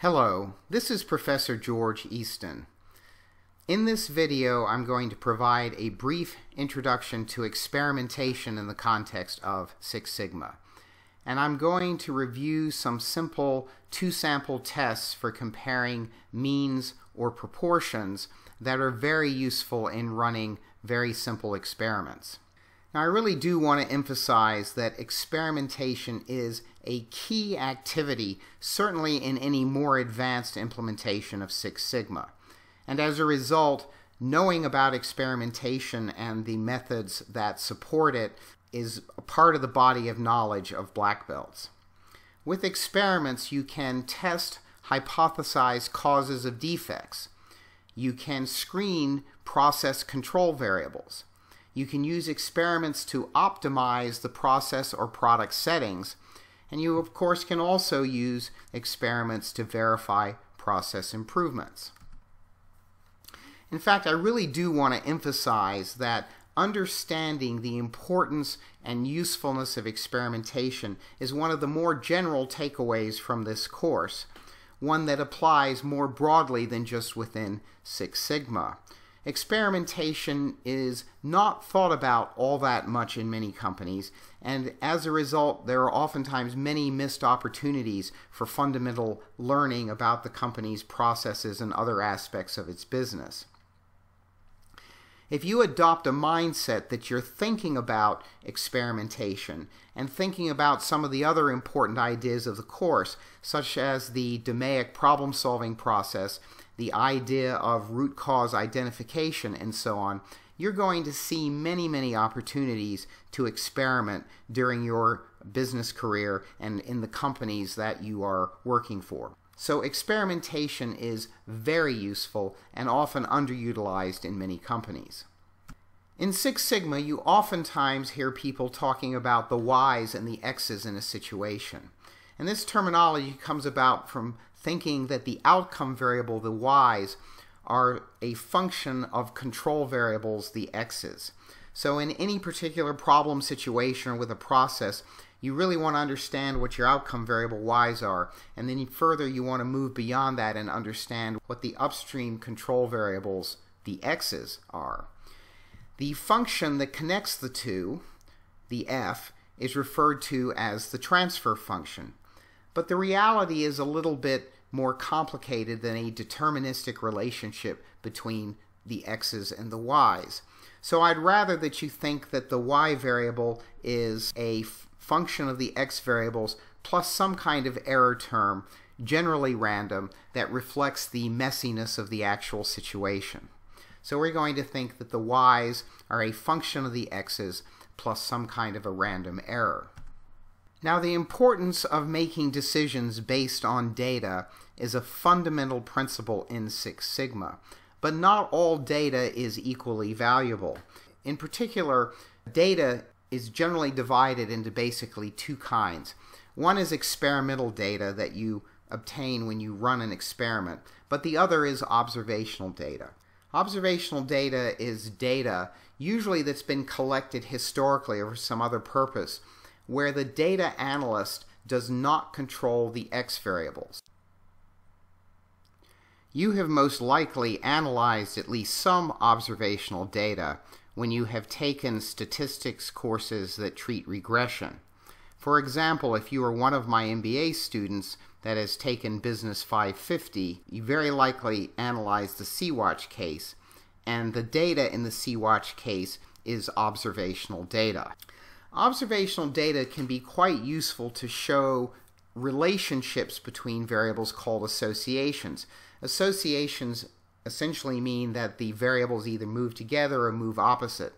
Hello, this is Professor George Easton. In this video, I'm going to provide a brief introduction to experimentation in the context of Six Sigma. And I'm going to review some simple two-sample tests for comparing means or proportions that are very useful in running very simple experiments. Now, I really do want to emphasize that experimentation is a key activity, certainly in any more advanced implementation of Six Sigma. And as a result, knowing about experimentation and the methods that support it is a part of the body of knowledge of black belts. With experiments, you can test hypothesized causes of defects. You can screen process control variables. You can use experiments to optimize the process or product settings, and you of course can also use experiments to verify process improvements. In fact, I really do want to emphasize that understanding the importance and usefulness of experimentation is one of the more general takeaways from this course, one that applies more broadly than just within Six Sigma. Experimentation is not thought about all that much in many companies, and as a result, there are oftentimes many missed opportunities for fundamental learning about the company's processes and other aspects of its business. If you adopt a mindset that you're thinking about experimentation and thinking about some of the other important ideas of the course, such as the DMAIC problem-solving process, the idea of root cause identification, and so on, you're going to see many opportunities to experiment during your business career and in the companies that you are working for. So experimentation is very useful and often underutilized in many companies. In Six Sigma, you oftentimes hear people talking about the Y's and the X's in a situation. And this terminology comes about from thinking that the outcome variable, the Y's, are a function of control variables, the X's. So in any particular problem situation or with a process, you really want to understand what your outcome variable Y's are, and then further you want to move beyond that and understand what the upstream control variables, the X's, are. The function that connects the two, the F, is referred to as the transfer function. But the reality is a little bit more complicated than a deterministic relationship between the X's and the Y's. So I'd rather that you think that the Y variable is a function of the X variables plus some kind of error term, generally random, that reflects the messiness of the actual situation. So we're going to think that the Y's are a function of the X's plus some kind of a random error. Now, the importance of making decisions based on data is a fundamental principle in Six Sigma, but not all data is equally valuable. In particular, data is generally divided into basically two kinds. One is experimental data that you obtain when you run an experiment, but the other is observational data. Observational data is data usually that's been collected historically or for some other purpose, where the data analyst does not control the X variables. You have most likely analyzed at least some observational data when you have taken statistics courses that treat regression. For example, if you are one of my MBA students that has taken Business 550, you very likely analyzed the C-Watch case, and the data in the C-Watch case is observational data. Observational data can be quite useful to show relationships between variables called associations. Associations essentially mean that the variables either move together or move opposite.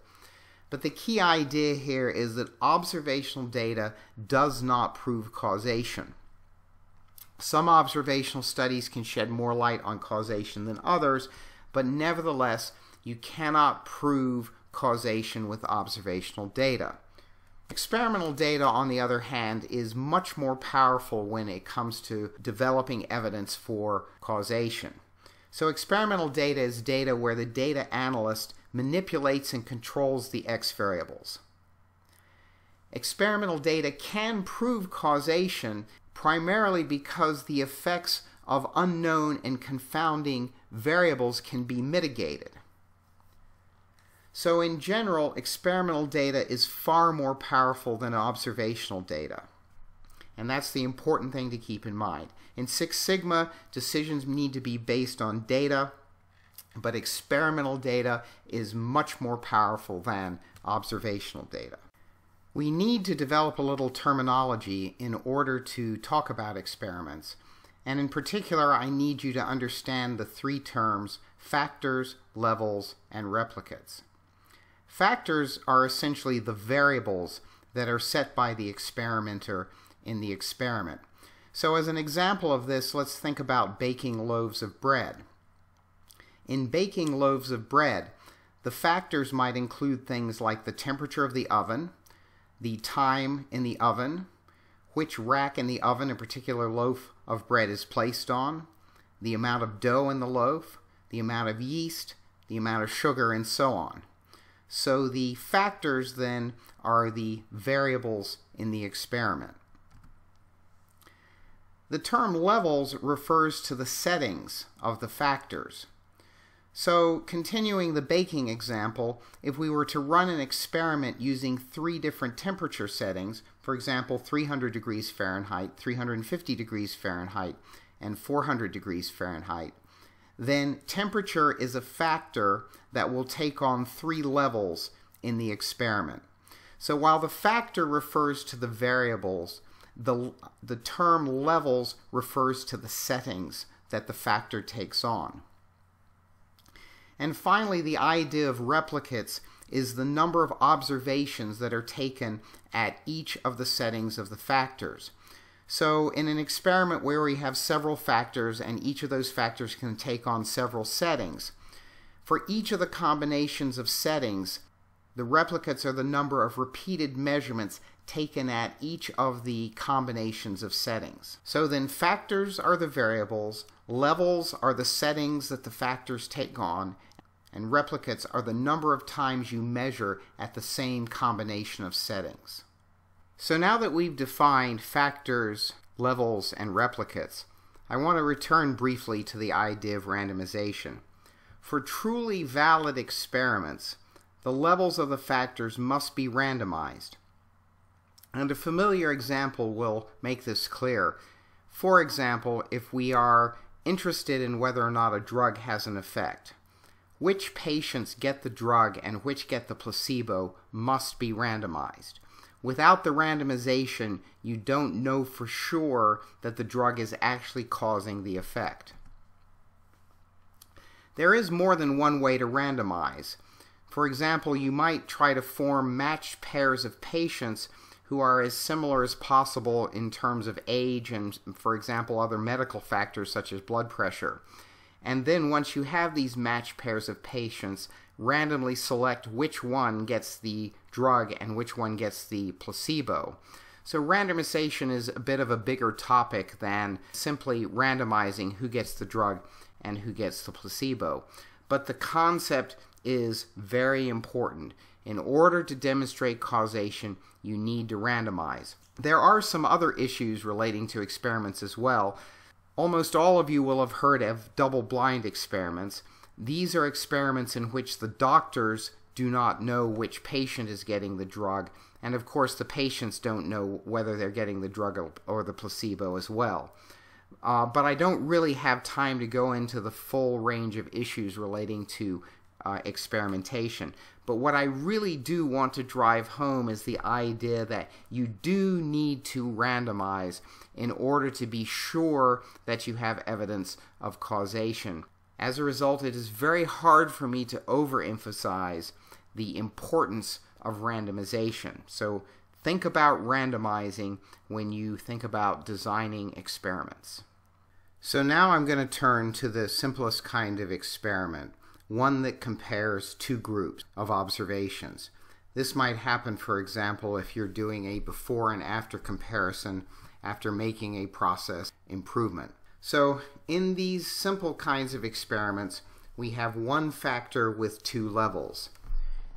But the key idea here is that observational data does not prove causation. Some observational studies can shed more light on causation than others, but nevertheless, you cannot prove causation with observational data. Experimental data, on the other hand, is much more powerful when it comes to developing evidence for causation. So experimental data is data where the data analyst manipulates and controls the X variables. Experimental data can prove causation primarily because the effects of unknown and confounding variables can be mitigated. So in general, experimental data is far more powerful than observational data. And that's the important thing to keep in mind. In Six Sigma, decisions need to be based on data, but experimental data is much more powerful than observational data. We need to develop a little terminology in order to talk about experiments. And in particular, I need you to understand the three terms: factors, levels, and replicates. Factors are essentially the variables that are set by the experimenter in the experiment. So as an example of this, let's think about baking loaves of bread. In baking loaves of bread, the factors might include things like the temperature of the oven, the time in the oven, which rack in the oven a particular loaf of bread is placed on, the amount of dough in the loaf, the amount of yeast, the amount of sugar, and so on. So the factors then are the variables in the experiment. The term levels refers to the settings of the factors. So continuing the baking example, if we were to run an experiment using 3 different temperature settings, for example 300 degrees Fahrenheit, 350 degrees Fahrenheit, and 400 degrees Fahrenheit, then temperature is a factor that will take on 3 levels in the experiment. So while the factor refers to the variables, the term levels refers to the settings that the factor takes on. And finally, the idea of replicates is the number of observations that are taken at each of the settings of the factors. So in an experiment where we have several factors and each of those factors can take on several settings, for each of the combinations of settings, the replicates are the number of repeated measurements taken at each of the combinations of settings. So then factors are the variables, levels are the settings that the factors take on, and replicates are the number of times you measure at the same combination of settings. So now that we've defined factors, levels, and replicates, I want to return briefly to the idea of randomization. For truly valid experiments, the levels of the factors must be randomized. And a familiar example will make this clear. For example, if we are interested in whether or not a drug has an effect, which patients get the drug and which get the placebo must be randomized. Without the randomization, you don't know for sure that the drug is actually causing the effect. There is more than one way to randomize. For example, you might try to form matched pairs of patients who are as similar as possible in terms of age and, for example, other medical factors such as blood pressure. And then once you have these matched pairs of patients, randomly select which one gets the drug and which one gets the placebo. So randomization is a bit of a bigger topic than simply randomizing who gets the drug and who gets the placebo. But the concept is very important. In order to demonstrate causation, you need to randomize. There are some other issues relating to experiments as well. Almost all of you will have heard of double-blind experiments. These are experiments in which the doctors do not know which patient is getting the drug, and of course the patients don't know whether they're getting the drug or the placebo as well. But I don't really have time to go into the full range of issues relating to experimentation. But what I really do want to drive home is the idea that you do need to randomize in order to be sure that you have evidence of causation. As a result, it is very hard for me to overemphasize the importance of randomization. So think about randomizing when you think about designing experiments. So now I'm going to turn to the simplest kind of experiment, one that compares 2 groups of observations. This might happen, for example, if you're doing a before and after comparison after making a process improvement. So in these simple kinds of experiments, we have one factor with 2 levels.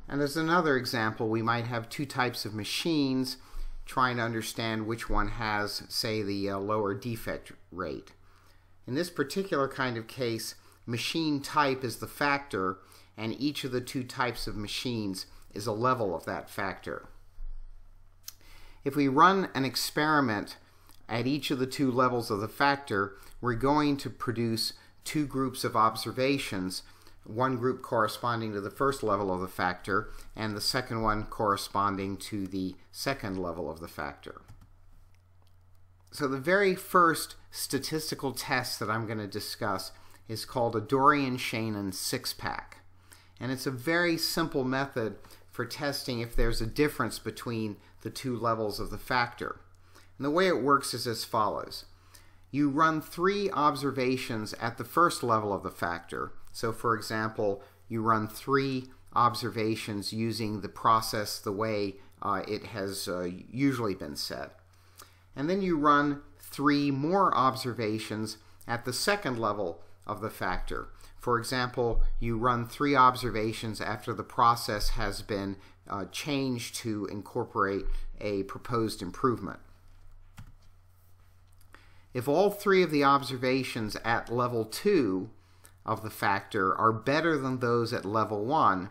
And as another example, we might have 2 types of machines trying to understand which one has, say, the lower defect rate. In this particular kind of case, machine type is the factor, and each of the two types of machines is a level of that factor. If we run an experiment at each of the two levels of the factor, we're going to produce two groups of observations, one group corresponding to the first level of the factor and the second one corresponding to the second level of the factor. So the very first statistical test that I'm going to discuss is called a Dorian-Shainin six-pack. And it's a very simple method for testing if there's a difference between the two levels of the factor. And the way it works is as follows. You run 3 observations at the first level of the factor. So for example, you run 3 observations using the process the way it has usually been set. And then you run 3 more observations at the second level of the factor. For example, you run 3 observations after the process has been changed to incorporate a proposed improvement. If all 3 of the observations at level 2 of the factor are better than those at level 1,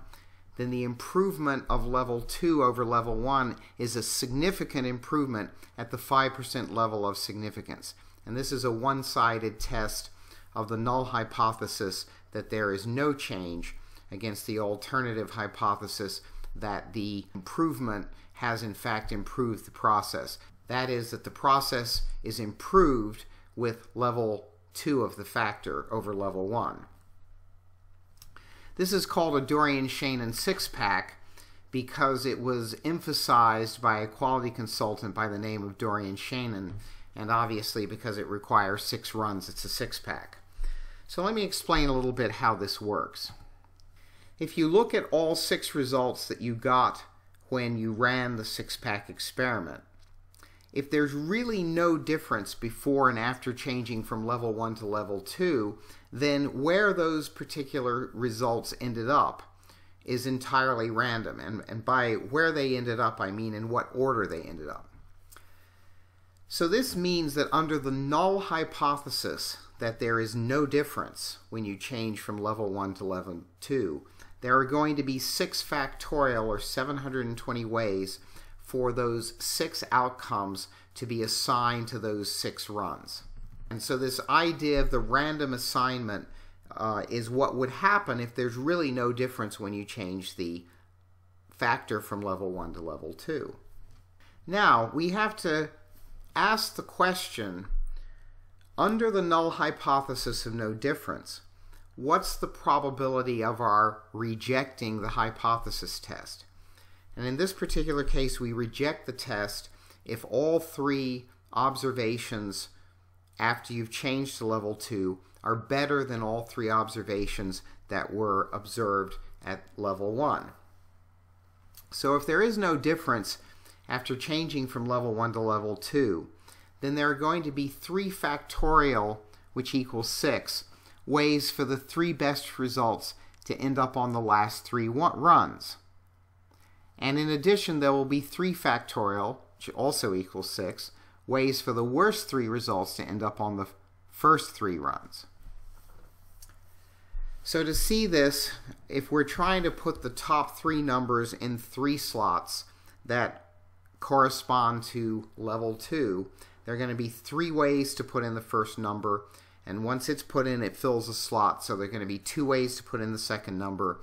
then the improvement of level 2 over level 1 is a significant improvement at the 5% level of significance. And this is a one-sided test of the null hypothesis that there is no change against the alternative hypothesis that the improvement has in fact improved the process. That is, that the process is improved with level 2 of the factor over level 1. This is called a Dorian-Shainin six-pack because it was emphasized by a quality consultant by the name of Dorian-Shainin, and obviously because it requires 6 runs, it's a six-pack. So let me explain a little bit how this works. If you look at all 6 results that you got when you ran the six-pack experiment, if there's really no difference before and after changing from level 1 to level 2, then where those particular results ended up is entirely random. And by where they ended up, I mean in what order they ended up. So this means that under the null hypothesis that there is no difference when you change from level 1 to level 2, there are going to be 6 factorial or 720 ways for those 6 outcomes to be assigned to those 6 runs. And so this idea of the random assignment is what would happen if there's really no difference when you change the factor from level 1 to level 2. Now, we have to ask the question, under the null hypothesis of no difference, what's the probability of our rejecting the hypothesis test? And in this particular case, we reject the test if all 3 observations after you've changed to level 2 are better than all 3 observations that were observed at level 1. So if there is no difference after changing from level 1 to level 2, then there are going to be 3 factorial, which equals 6, ways for the 3 best results to end up on the last 3 runs. And in addition, there will be 3 factorial, which also equals 6, ways for the worst 3 results to end up on the first 3 runs. So to see this, if we're trying to put the top 3 numbers in 3 slots that correspond to level 2, there are going to be 3 ways to put in the first number, and once it's put in, it fills a slot. So there are going to be 2 ways to put in the second number,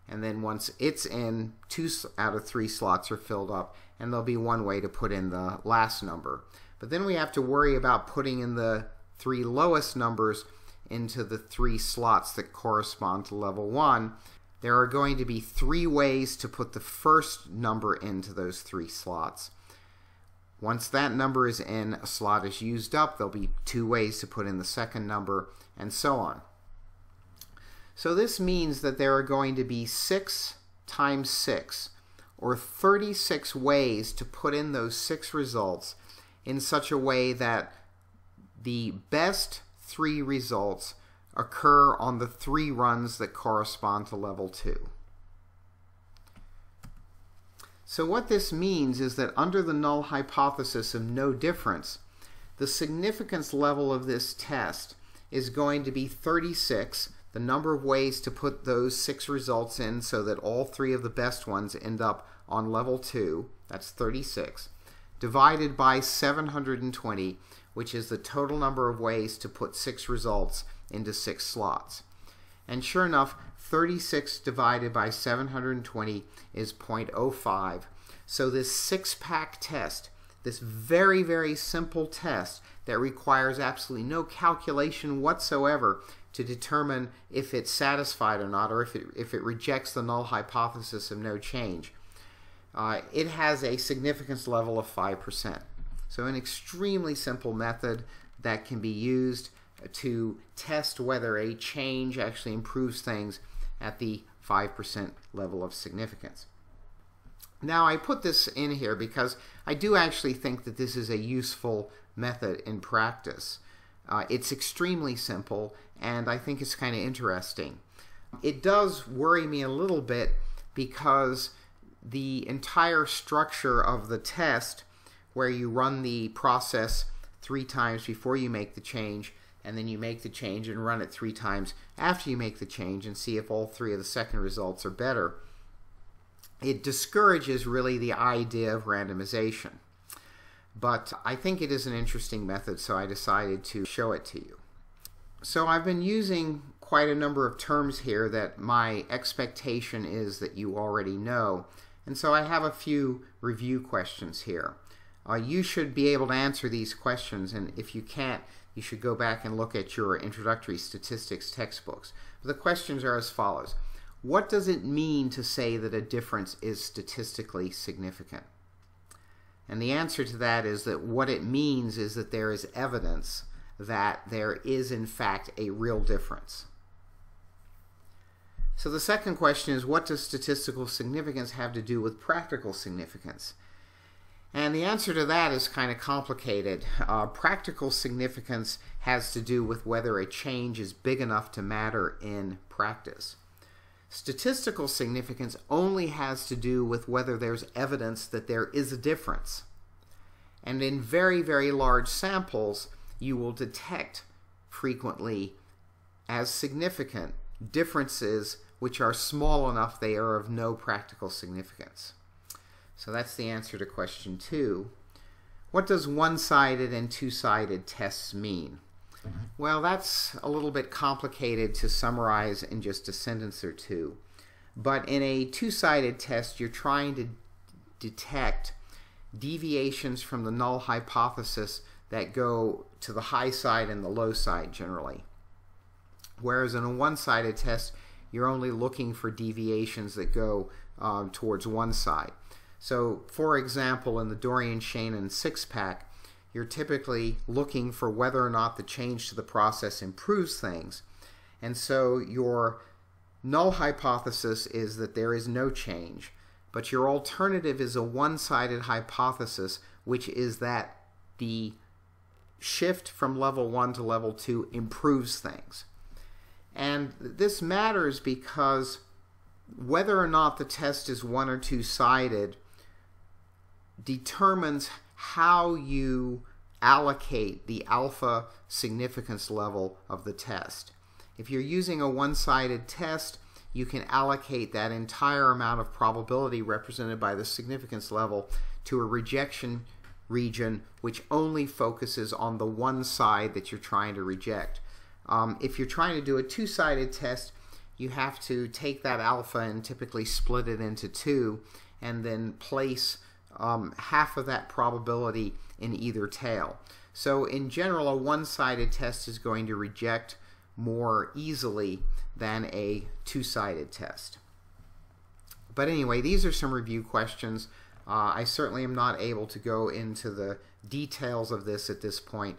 and then once it's in, 2 out of 3 slots are filled up, and there'll be 1 way to put in the last number. But then we have to worry about putting in the 3 lowest numbers into the 3 slots that correspond to level 1. There are going to be 3 ways to put the first number into those 3 slots. Once that number is in, a slot is used up, there'll be 2 ways to put in the second number, and so on. So this means that there are going to be 6 times 6, or 36 ways to put in those 6 results in such a way that the best 3 results occur on the 3 runs that correspond to level 2. So what this means is that under the null hypothesis of no difference, the significance level of this test is going to be 36, the number of ways to put those 6 results in so that all 3 of the best ones end up on level 2, that's 36, divided by 720, which is the total number of ways to put 6 results into 6 slots. And sure enough, 36 divided by 720 is 0.05. So this 6-pack test, this very, very simple test that requires absolutely no calculation whatsoever to determine if it's satisfied or not, or if it rejects the null hypothesis of no change, it has a significance level of 5%. So an extremely simple method that can be used to test whether a change actually improves things at the 5% level of significance. Now, I put this in here because I do actually think that this is a useful method in practice. It's extremely simple, and I think it's kind of interesting. It does worry me a little bit because the entire structure of the test, where you run the process 3 times before you make the change, and then you make the change and run it 3 times after you make the change and see if all 3 of the second results are better, it discourages really the idea of randomization. But I think it is an interesting method, so I decided to show it to you. So I've been using quite a number of terms here that my expectation is that you already know, and so I have a few review questions here. You should be able to answer these questions, and if you can't, you should go back and look at your introductory statistics textbooks. But the questions are as follows. What does it mean to say that a difference is statistically significant? And the answer to that is that what it means is that there is evidence that there is in fact a real difference. So the second question is, what does statistical significance have to do with practical significance? And the answer to that is kind of complicated. Practical significance has to do with whether a change is big enough to matter in practice. Statistical significance only has to do with whether there's evidence that there is a difference. And in very, very large samples, you will detect frequently as significant differences which are small enough they are of no practical significance. So that's the answer to question 2. What does one-sided and two-sided tests mean? Well, that's a little bit complicated to summarize in just a sentence or two. But in a two-sided test, you're trying to detect deviations from the null hypothesis that go to the high side and the low side generally. Whereas in a one-sided test, you're only looking for deviations that go towards one side. So, for example, in the Dorian-Shainin 6-pack, you're typically looking for whether or not the change to the process improves things. And so your null hypothesis is that there is no change, but your alternative is a one-sided hypothesis, which is that the shift from level 1 to level 2 improves things. And this matters because whether or not the test is one or two-sided determines how you allocate the alpha significance level of the test. If you're using a one-sided test, you can allocate that entire amount of probability represented by the significance level to a rejection region which only focuses on the one side that you're trying to reject. If you're trying to do a two-sided test, you have to take that alpha and typically split it into 2 and then place half of that probability in either tail. So in general, a one-sided test is going to reject more easily than a two-sided test. But anyway, these are some review questions. I certainly am not able to go into the details of this at this point.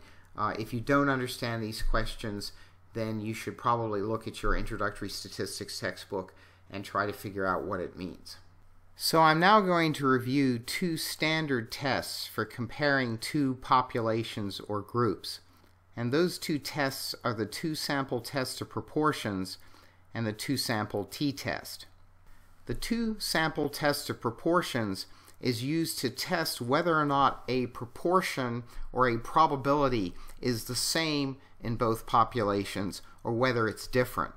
If you don't understand these questions, then you should probably look at your introductory statistics textbook and try to figure out what it means. So I'm now going to review 2 standard tests for comparing 2 populations or groups. And those 2 tests are the 2-sample test of proportions and the 2-sample t-test. The 2-sample test of proportions is used to test whether or not a proportion or a probability is the same in both populations or whether it's different.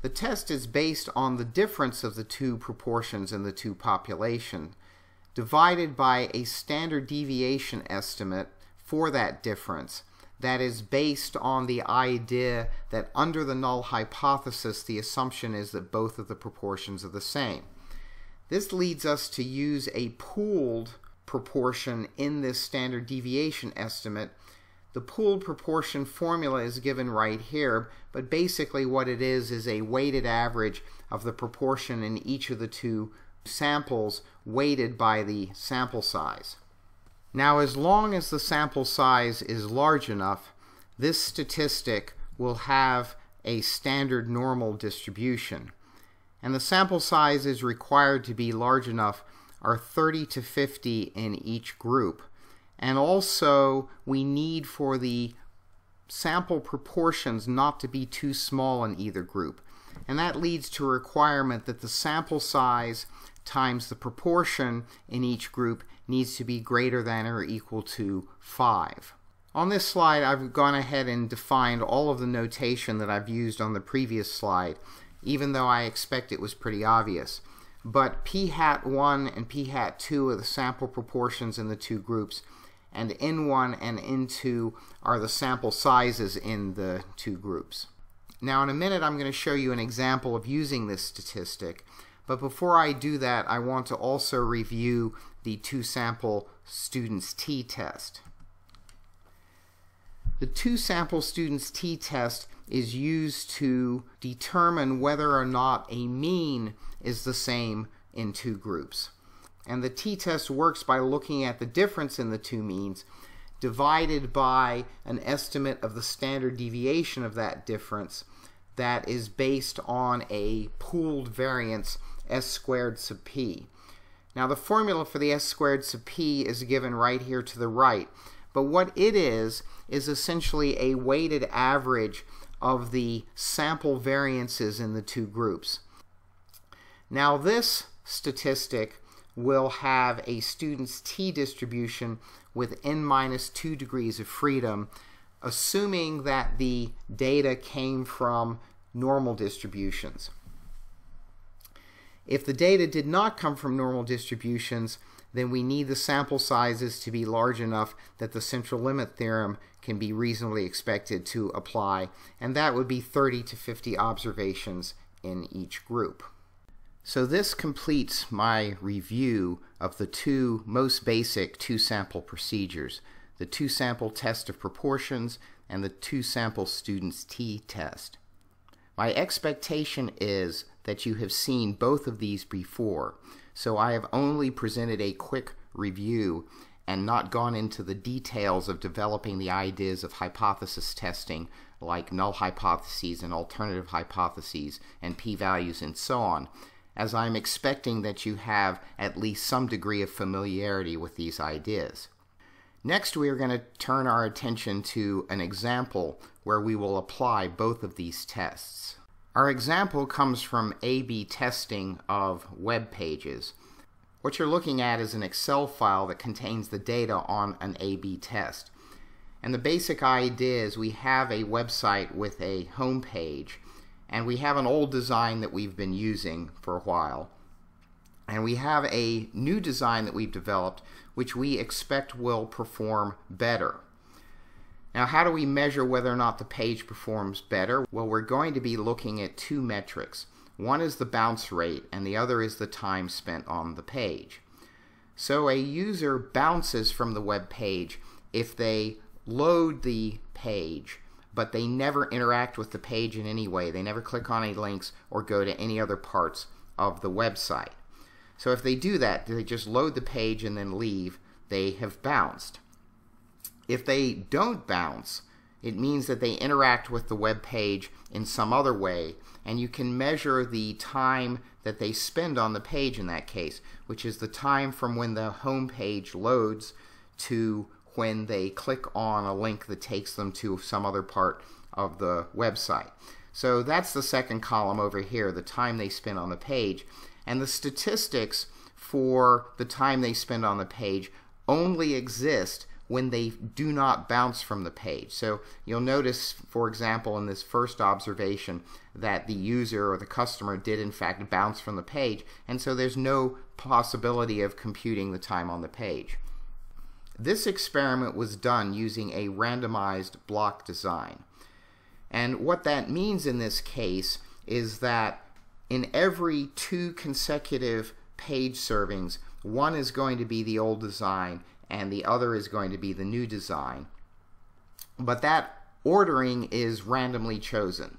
The test is based on the difference of the two proportions in the two populations, divided by a standard deviation estimate for that difference that is based on the idea that under the null hypothesis the assumption is that both of the proportions are the same. This leads us to use a pooled proportion in this standard deviation estimate. The pooled proportion formula is given right here, but basically what it is a weighted average of the proportion in each of the two samples weighted by the sample size. Now, as long as the sample size is large enough, this statistic will have a standard normal distribution. And the sample sizes required to be large enough are 30 to 50 in each group. And also, we need for the sample proportions not to be too small in either group. And that leads to a requirement that the sample size times the proportion in each group needs to be greater than or equal to 5. On this slide, I've gone ahead and defined all of the notation that I've used on the previous slide, even though I expect it was pretty obvious. But p hat 1 and p hat 2 are the sample proportions in the two groups, and n1 and n2 are the sample sizes in the two groups. Now in a minute I'm going to show you an example of using this statistic, but before I do that I want to also review the two-sample students t-test. The two-sample students t-test is used to determine whether or not a mean is the same in two groups. And the t-test works by looking at the difference in the two means divided by an estimate of the standard deviation of that difference that is based on a pooled variance s squared sub p. Now the formula for the s squared sub p is given right here to the right, but what it is essentially a weighted average of the sample variances in the two groups. Now this statistic will have a student's t-distribution with n-2 degrees of freedom, assuming that the data came from normal distributions. If the data did not come from normal distributions, then we need the sample sizes to be large enough that the central limit theorem can be reasonably expected to apply, and that would be 30 to 50 observations in each group. So this completes my review of the two most basic two-sample procedures, the two-sample test of proportions and the two-sample students t-test. My expectation is that you have seen both of these before, so I have only presented a quick review and not gone into the details of developing the ideas of hypothesis testing, like null hypotheses and alternative hypotheses and p-values and so on, as I'm expecting that you have at least some degree of familiarity with these ideas. Next, we are going to turn our attention to an example where we will apply both of these tests. Our example comes from A/B testing of web pages. What you're looking at is an Excel file that contains the data on an A/B test. And the basic idea is we have a website with a home page, and we have an old design that we've been using for a while. And we have a new design that we've developed which we expect will perform better. Now, how do we measure whether or not the page performs better? Well, we're going to be looking at two metrics. One is the bounce rate and the other is the time spent on the page. So a user bounces from the web page if they load the page, but they never interact with the page in any way. They never click on any links or go to any other parts of the website. So if they do that, they just load the page and then leave, they have bounced. If they don't bounce, it means that they interact with the web page in some other way, and you can measure the time that they spend on the page in that case, which is the time from when the home page loads to when they click on a link that takes them to some other part of the website. So that's the second column over here, the time they spend on the page. And the statistics for the time they spend on the page only exist when they do not bounce from the page. So you'll notice, for example, in this first observation that the user or the customer did in fact bounce from the page, and so there's no possibility of computing the time on the page. This experiment was done using a randomized block design. And what that means in this case is that in every 2 consecutive page servings, one is going to be the old design and the other is going to be the new design. But that ordering is randomly chosen.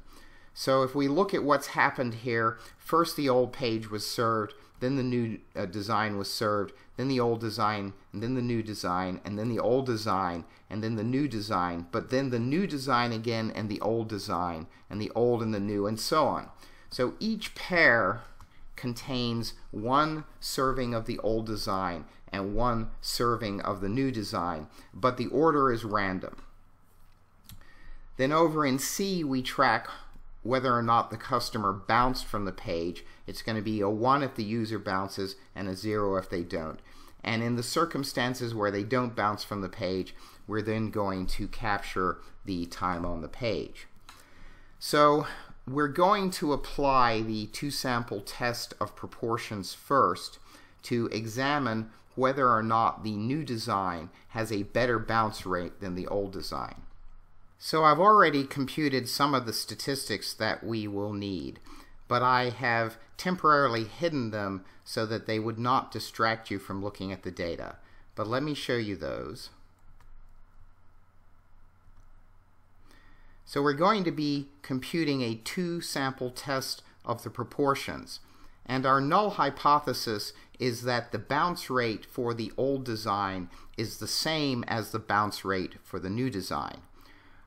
So if we look at what's happened here, first the old page was served, then the new design was served, then the old design, and then the new design, and then the old design, and then the new design, but then the new design again, and the old design, and the old and the new, and so on. So each pair contains 1 serving of the old design and 1 serving of the new design, but the order is random. Then over in C, we track whether or not the customer bounced from the page. It's going to be a 1 if the user bounces and a 0 if they don't. And in the circumstances where they don't bounce from the page, we're then going to capture the time on the page. So we're going to apply the 2-sample test of proportions first to examine whether or not the new design has a better bounce rate than the old design. So I've already computed some of the statistics that we will need, but I have temporarily hidden them so that they would not distract you from looking at the data. But let me show you those. So we're going to be computing a 2-sample test of the proportions, and our null hypothesis is that the bounce rate for the old design is the same as the bounce rate for the new design.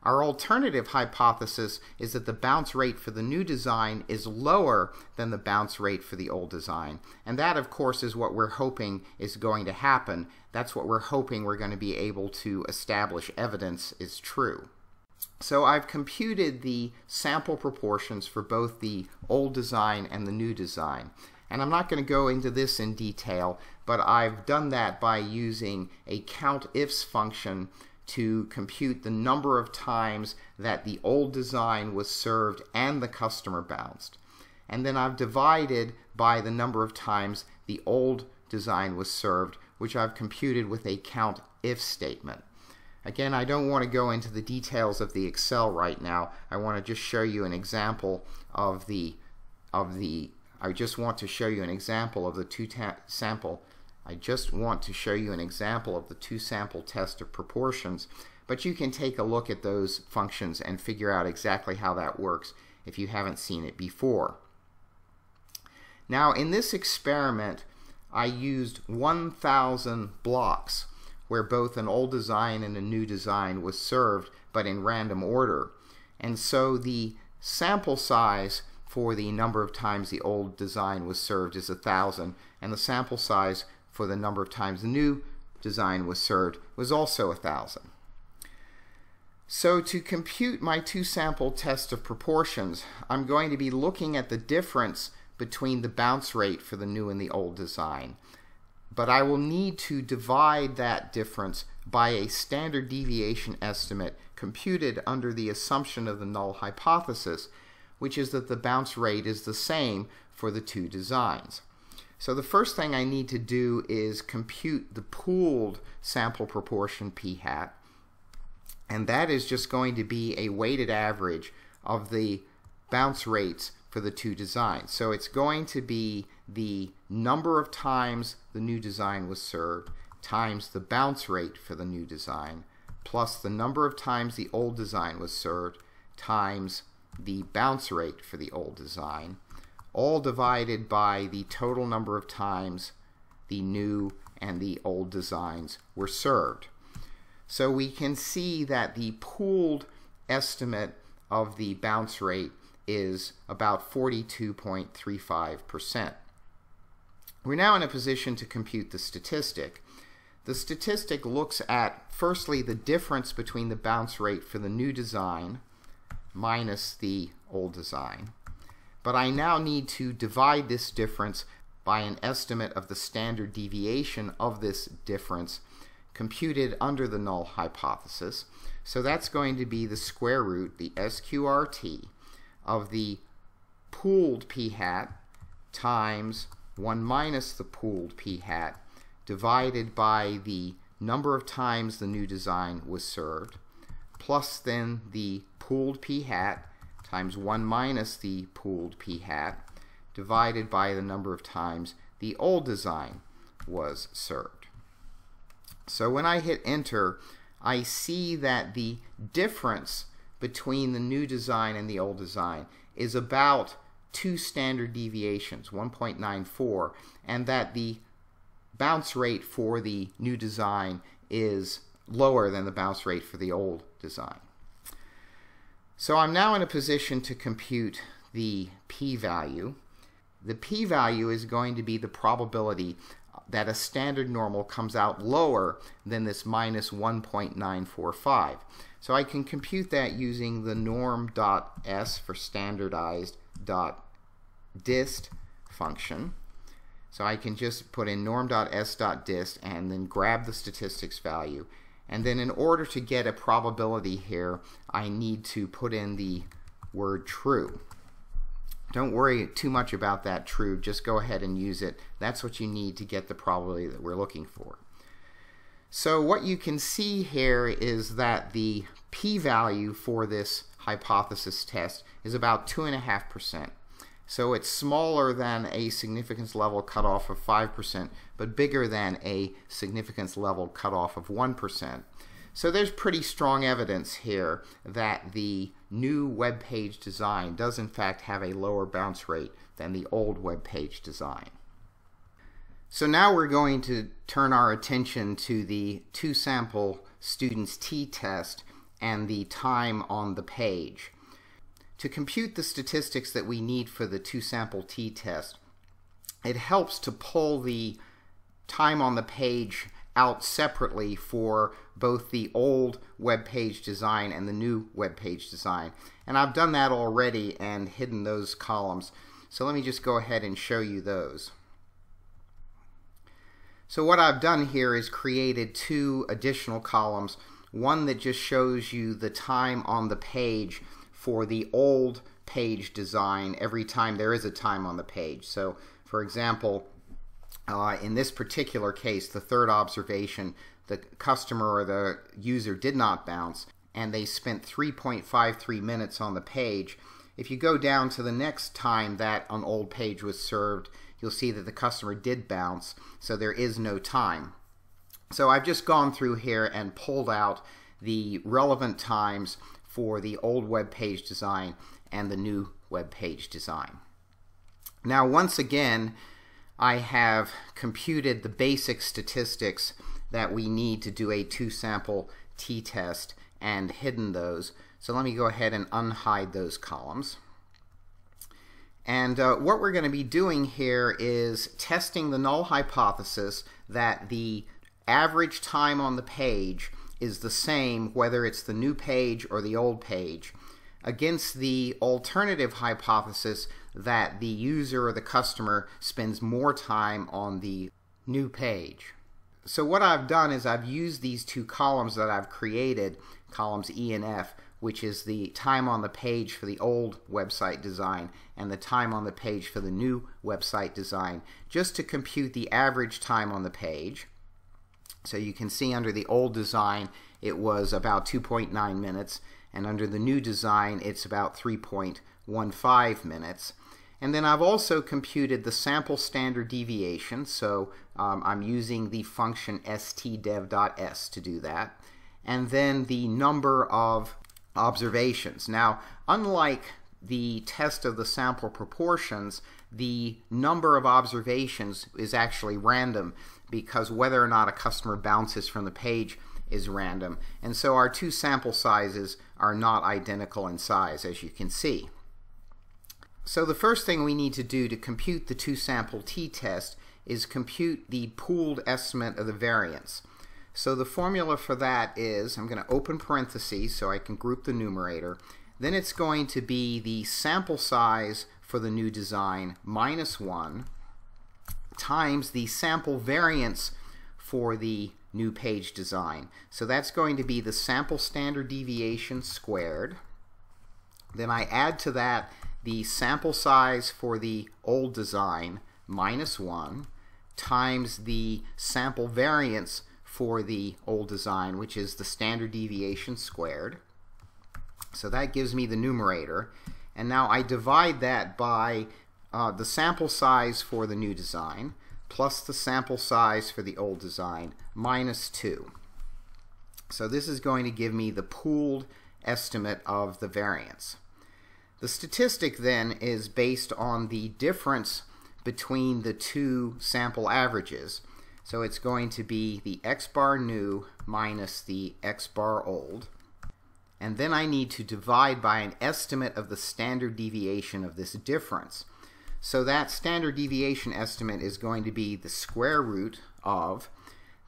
Our alternative hypothesis is that the bounce rate for the new design is lower than the bounce rate for the old design, and that of course is what we're hoping is going to happen. That's what we're hoping we're going to be able to establish evidence is true. So I've computed the sample proportions for both the old design and the new design. And I'm not going to go into this in detail, but I've done that by using a countifs function to compute the number of times that the old design was served and the customer bounced. And then I've divided by the number of times the old design was served, which I've computed with a countif statement. Again, I don't want to go into the details of the Excel right now. I want to just show you an example of the I just want to show you an example of the 2-sample test of proportions, but you can take a look at those functions and figure out exactly how that works if you haven't seen it before. Now in this experiment I used 1,000 blocks where both an old design and a new design was served, but in random order. And so the sample size for the number of times the old design was served is 1,000, and the sample size for the number of times the new design was served was also 1,000. So to compute my 2-sample test of proportions, I'm going to be looking at the difference between the bounce rate for the new and the old design. But I will need to divide that difference by a standard deviation estimate computed under the assumption of the null hypothesis, which is that the bounce rate is the same for the 2 designs. So the first thing I need to do is compute the pooled sample proportion p hat, and that is just going to be a weighted average of the bounce rates for the 2 designs. So it's going to be the number of times the new design was served times the bounce rate for the new design plus the number of times the old design was served times the bounce rate for the old design, all divided by the total number of times the new and the old designs were served. So we can see that the pooled estimate of the bounce rate is about 42.35%. We're now in a position to compute the statistic. The statistic looks at, firstly, the difference between the bounce rate for the new design minus the old design. But I now need to divide this difference by an estimate of the standard deviation of this difference computed under the null hypothesis. So that's going to be the square root, the SQRT, of the pooled p hat times 1 minus the pooled p hat divided by the number of times the new design was served, plus then the pooled p hat times 1 minus the pooled p hat divided by the number of times the old design was served. So when I hit enter, I see that the difference between the new design and the old design is about 2 standard deviations, 1.94, and that the bounce rate for the new design is lower than the bounce rate for the old design. So I'm now in a position to compute the p-value. The p-value is going to be the probability that a standard normal comes out lower than this minus 1.945. So I can compute that using the norm.s for standardized.dist function. So I can just put in norm.s.dist and then grab the statistics value. And then in order to get a probability here, I need to put in the word true. Don't worry too much about that true, just go ahead and use it. That's what you need to get the probability that we're looking for. So what you can see here is that the p-value for this hypothesis test is about 2.5%. So it's smaller than a significance level cutoff of 5%, but bigger than a significance level cutoff of 1%. So there's pretty strong evidence here that the new web page design does in fact have a lower bounce rate than the old web page design. So now we're going to turn our attention to the 2-sample students t-test and the time on the page. To compute the statistics that we need for the 2-sample t-test, it helps to pull the time on the page out separately for both the old web page design and the new web page design. And I've done that already and hidden those columns. So let me just go ahead and show you those. So what I've done here is created 2 additional columns. One that just shows you the time on the page for the old page design every time there is a time on the page. So for example, in this particular case, the third observation, the customer or the user did not bounce and they spent 3.53 minutes on the page. If you go down to the next time that an old page was served, you'll see that the customer did bounce, so there is no time. So I've just gone through here and pulled out the relevant times for the old web page design and the new web page design. Now once again, I have computed the basic statistics that we need to do a 2-sample t-test and hidden those. So let me go ahead and unhide those columns. And what we're going to be doing here is testing the null hypothesis that the average time on the page is the same whether it's the new page or the old page, against the alternative hypothesis that the user or the customer spends more time on the new page. So what I've done is I've used these 2 columns that I've created, columns E and F, which is the time on the page for the old website design and the time on the page for the new website design, just to compute the average time on the page. So you can see under the old design it was about 2.9 minutes, and under the new design it's about 3.15 minutes. And then I've also computed the sample standard deviation, so I'm using the function stdev.s to do that, and then the number of observations. Now, unlike the test of the sample proportions, the number of observations is actually random, because whether or not a customer bounces from the page is random, and so our 2 sample sizes are not identical in size, as you can see. So the first thing we need to do to compute the 2-sample t-test is compute the pooled estimate of the variance. So the formula for that is, I'm going to open parentheses so I can group the numerator, then it's going to be the sample size for the new design minus 1 times the sample variance for the new page design. So that's going to be the sample standard deviation squared. Then I add to that the sample size for the old design minus 1 times the sample variance for the old design, which is the standard deviation squared. So that gives me the numerator. And now I divide that by the sample size for the new design plus the sample size for the old design minus 2. So this is going to give me the pooled estimate of the variance. The statistic then is based on the difference between the two sample averages. So it's going to be the x bar new minus the x bar old. And then I need to divide by an estimate of the standard deviation of this difference. So that standard deviation estimate is going to be the square root of,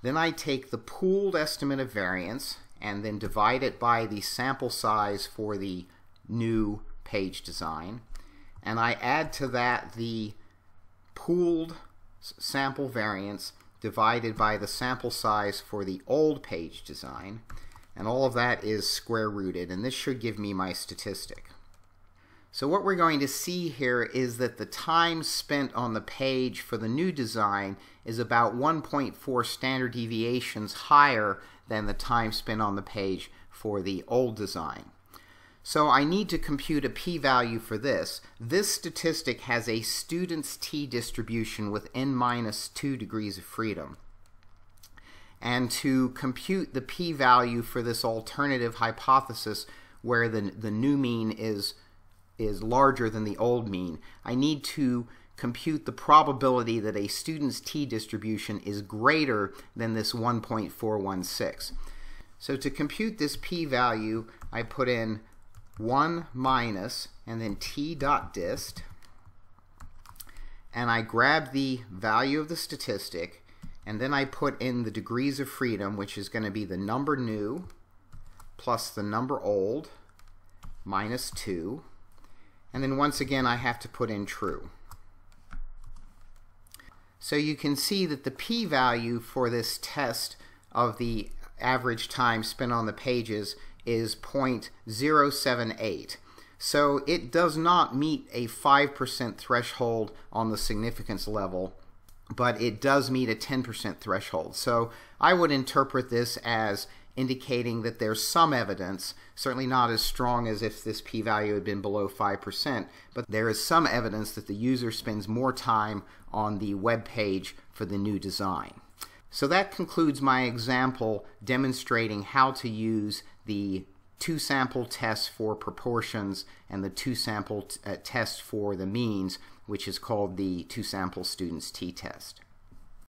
then I take the pooled estimate of variance and then divide it by the sample size for the new page design, and I add to that the pooled sample variance divided by the sample size for the old page design, and all of that is square rooted, and this should give me my statistic. So what we're going to see here is that the time spent on the page for the new design is about 1.4 standard deviations higher than the time spent on the page for the old design. So I need to compute a p-value for this. This statistic has a student's t-distribution with n-2 degrees of freedom. And to compute the p-value for this alternative hypothesis where the new mean is larger than the old mean, I need to compute the probability that a student's t-distribution is greater than this 1.416. So to compute this p-value, I put in 1 minus and then t dot dist, and I grab the value of the statistic, and then I put in the degrees of freedom, which is going to be the number new plus the number old minus 2, and then once again I have to put in true. So you can see that the p-value for this test of the average time spent on the pages is 0.078. So it does not meet a 5% threshold on the significance level, but it does meet a 10% threshold. So I would interpret this as indicating that there's some evidence, certainly not as strong as if this p-value had been below 5%, but there is some evidence that the user spends more time on the web page for the new design. So that concludes my example demonstrating how to use the two-sample test for proportions and the two-sample test for the means, which is called the two-sample students t-test.